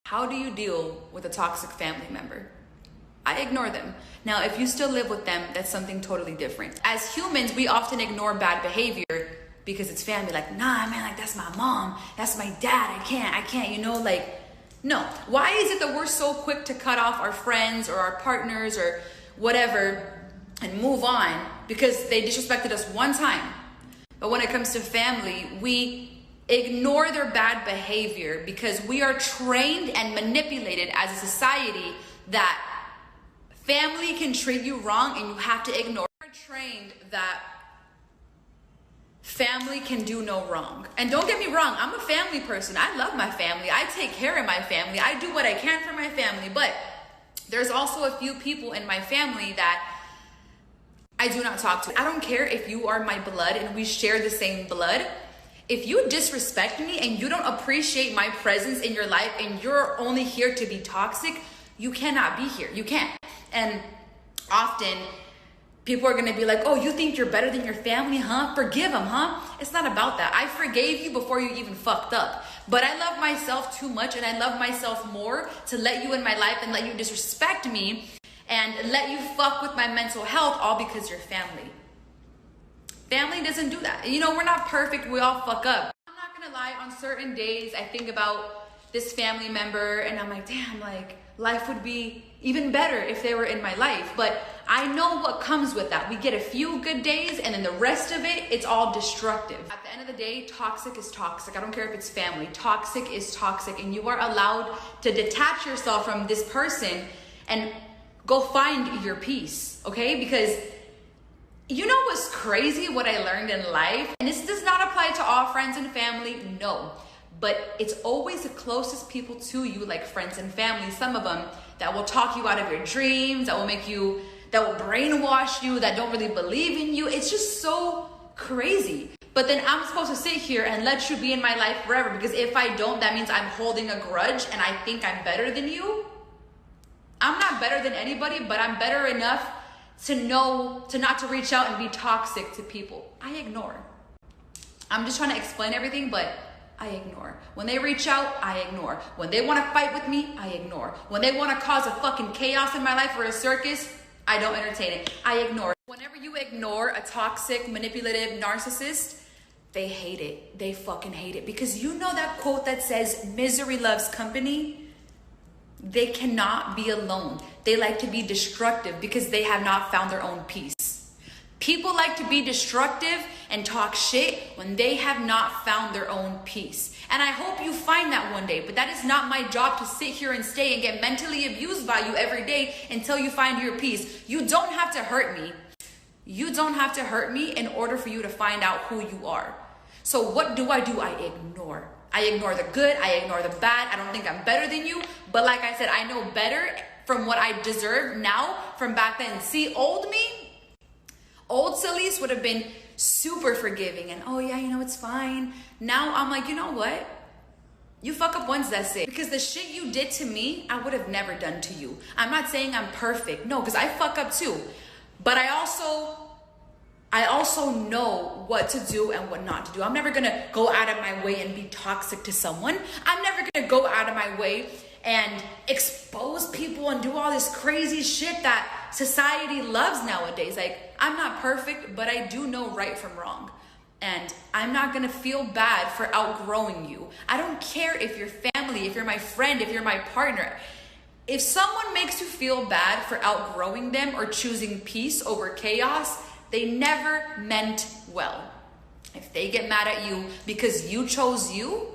How do you deal with a toxic family member? I ignore them. Now, if you still live with them, that's something totally different. As humans, we often ignore bad behavior because it's family. Like, nah, man, like that's my mom, that's my dad. I can't, you know, like, no. Why is it that we're so quick to cut off our friends or our partners or whatever and move on because they disrespected us one time? But when it comes to family, we ignore their bad behavior because we are trained and manipulated as a society that family can treat you wrong and you have to ignore. We're trained that family can do no wrong. And don't get me wrong, I'm a family person. I love my family. I take care of my family. I do what I can for my family. But there's also a few people in my family that I do not talk to. I don't care if you are my blood and we share the same blood. If you disrespect me and you don't appreciate my presence in your life and you're only here to be toxic, you cannot be here. You can't. And often people are going to be like, oh, you think you're better than your family, huh? Forgive them, huh? It's not about that. I forgave you before you even fucked up. But I love myself too much and I love myself more to let you in my life and let you disrespect me and let you fuck with my mental health all because you're family. Family doesn't do that. You know, we're not perfect. We all fuck up. I'm not going to lie. On certain days, I think about this family member and I'm like, damn, like life would be even better if they were in my life. But I know what comes with that. We get a few good days and then the rest of it, it's all destructive. At the end of the day, toxic is toxic. I don't care if it's family. Toxic is toxic. And you are allowed to detach yourself from this person and go find your peace, okay? Because you know what's crazy, what I learned in life? And this does not apply to all friends and family, no. But it's always the closest people to you, like friends and family, some of them, that will talk you out of your dreams, that will brainwash you, that don't really believe in you. It's just so crazy. But then I'm supposed to sit here and let you be in my life forever, because if I don't, that means I'm holding a grudge and I think I'm better than you. I'm not better than anybody, but I'm better enough to know to not to reach out and be toxic to people. I ignore. I'm just trying to explain everything, but I ignore. When they reach out, I ignore. When they want to fight with me, I ignore. When they want to cause a fucking chaos in my life or a circus, I don't entertain it. I ignore. Whenever you ignore a toxic, manipulative narcissist, they hate it. They fucking hate it. Because you know that quote that says, misery loves company? They cannot be alone. They like to be destructive because they have not found their own peace. People like to be destructive and talk shit when they have not found their own peace. And I hope you find that one day, but that is not my job to sit here and stay and get mentally abused by you every day until you find your peace. You don't have to hurt me. You don't have to hurt me in order for you to find out who you are. So what do? I ignore. I ignore the good, I ignore the bad. I don't think I'm better than you. But like I said, I know better from what I deserve now from back then. See, old Celise would have been super forgiving and, oh yeah, you know, it's fine. Now I'm like, you know what? You fuck up once, that's it. Because the shit you did to me, I would have never done to you. I'm not saying I'm perfect. No, because I fuck up too. But I also know what to do and what not to do. I'm never gonna go out of my way and be toxic to someone. I'm never gonna go out of my way and expose people and do all this crazy shit that society loves nowadays. Like, I'm not perfect, but I do know right from wrong. And I'm not gonna feel bad for outgrowing you. I don't care if you're family, if you're my friend, if you're my partner. If someone makes you feel bad for outgrowing them or choosing peace over chaos, they never meant well. If they get mad at you because you chose you,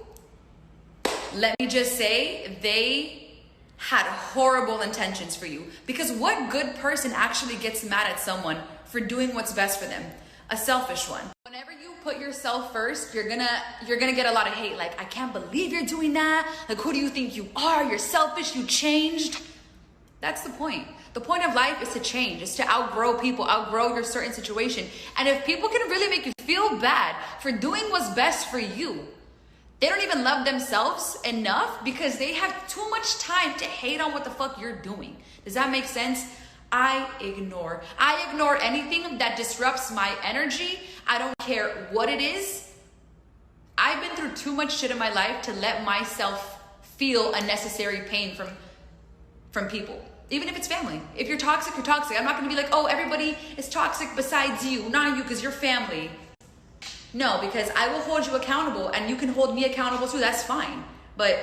let me just say they had horrible intentions for you. Because what good person actually gets mad at someone for doing what's best for them? A selfish one. Whenever you put yourself first, you're gonna get a lot of hate. Like, I can't believe you're doing that. Like, who do you think you are? You're selfish, you changed. That's the point. The point of life is to change, is to outgrow people, outgrow your certain situation. And if people can really make you feel bad for doing what's best for you, they don't even love themselves enough because they have too much time to hate on what the fuck you're doing. Does that make sense? I ignore. I ignore anything that disrupts my energy. I don't care what it is. I've been through too much shit in my life to let myself feel unnecessary pain from people. Even if it's family. If you're toxic, you're toxic. I'm not gonna be like, oh, everybody is toxic besides you, not you, because you're family. No, because I will hold you accountable and you can hold me accountable too, that's fine. But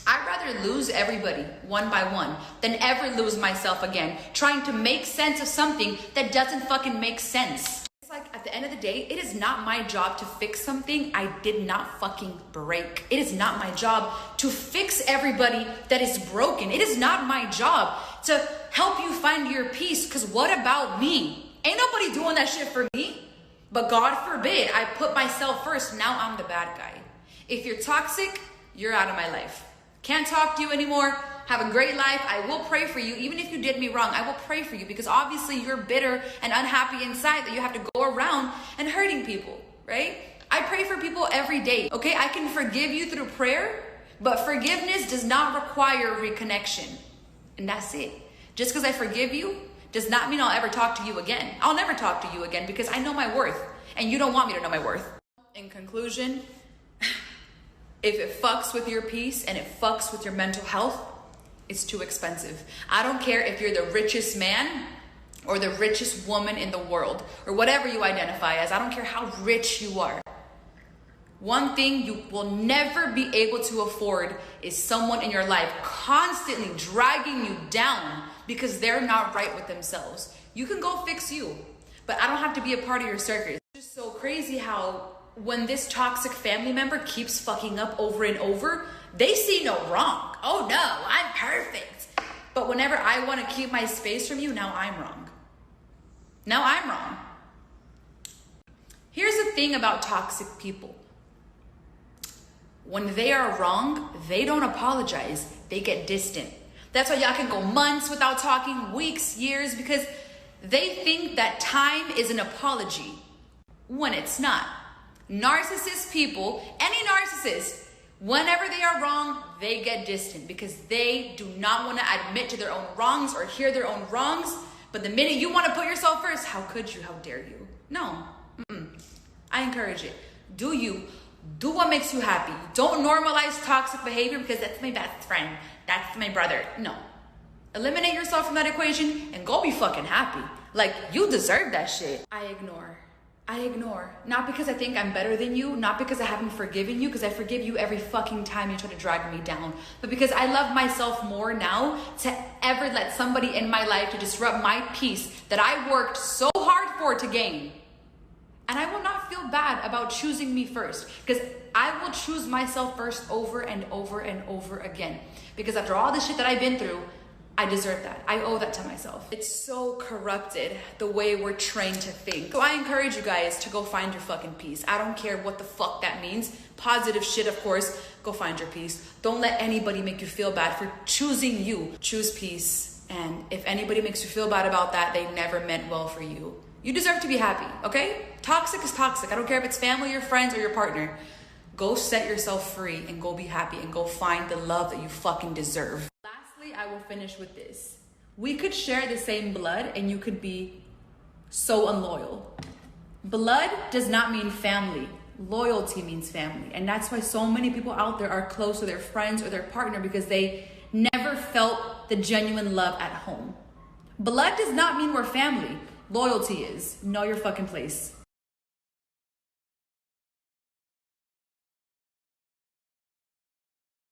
I'd rather lose everybody one by one than ever lose myself again, trying to make sense of something that doesn't fucking make sense. It's like, at the end of the day, it is not my job to fix something I did not fucking break. It is not my job to fix everybody that is broken. It is not my job to help you find your peace, because what about me? Ain't nobody doing that shit for me. But God forbid, I put myself first, now I'm the bad guy. If you're toxic, you're out of my life. Can't talk to you anymore. Have a great life. I will pray for you. Even if you did me wrong, I will pray for you, because obviously you're bitter and unhappy inside that you have to go around and hurting people, right? I pray for people every day, okay? I can forgive you through prayer, but forgiveness does not require reconnection. And that's it. Just because I forgive you does not mean I'll ever talk to you again. I'll never talk to you again because I know my worth, and you don't want me to know my worth. In conclusion, if it fucks with your peace and it fucks with your mental health, it's too expensive. I don't care if you're the richest man or the richest woman in the world or whatever you identify as. I don't care how rich you are. One thing you will never be able to afford is someone in your life constantly dragging you down because they're not right with themselves. You can go fix you, but I don't have to be a part of your circus. It's just so crazy how when this toxic family member keeps fucking up over and over, they see no wrong. Oh no, I'm perfect. But whenever I want to keep my space from you, now I'm wrong. Now I'm wrong. Here's the thing about toxic people. When they are wrong, they don't apologize. They get distant. That's why y'all can go months without talking, weeks, years, because they think that time is an apology when it's not. Narcissist people, any narcissist, whenever they are wrong, they get distant because they do not want to admit to their own wrongs or hear their own wrongs. But the minute you want to put yourself first, how could you? How dare you? No. I encourage it. Do you. Do what makes you happy. Don't normalize toxic behavior because that's my best friend. That's my brother. No. Eliminate yourself from that equation and go be fucking happy. Like, you deserve that shit. I ignore. Not because I think I'm better than you, not because I haven't forgiven you, because I forgive you every fucking time you try to drag me down, but because I love myself more now to ever let somebody in my life to disrupt my peace that I worked so hard for to gain. And I will not feel bad about choosing me first, because I will choose myself first over and over and over again. Because after all the shit that I've been through, I deserve that. I owe that to myself. It's so corrupted the way we're trained to think. So I encourage you guys to go find your fucking peace. I don't care what the fuck that means. Positive shit, of course. Go find your peace. Don't let anybody make you feel bad for choosing you. Choose peace. And if anybody makes you feel bad about that, they never meant well for you. You deserve to be happy, okay? Toxic is toxic. I don't care if it's family, your friends, or your partner. Go set yourself free and go be happy and go find the love that you fucking deserve. Lastly, I will finish with this. We could share the same blood and you could be so unloyal. Blood does not mean family. Loyalty means family. And that's why so many people out there are close to their friends or their partner, because they never felt the genuine love at home. Blood does not mean we're family. Loyalty is. Know your fucking place.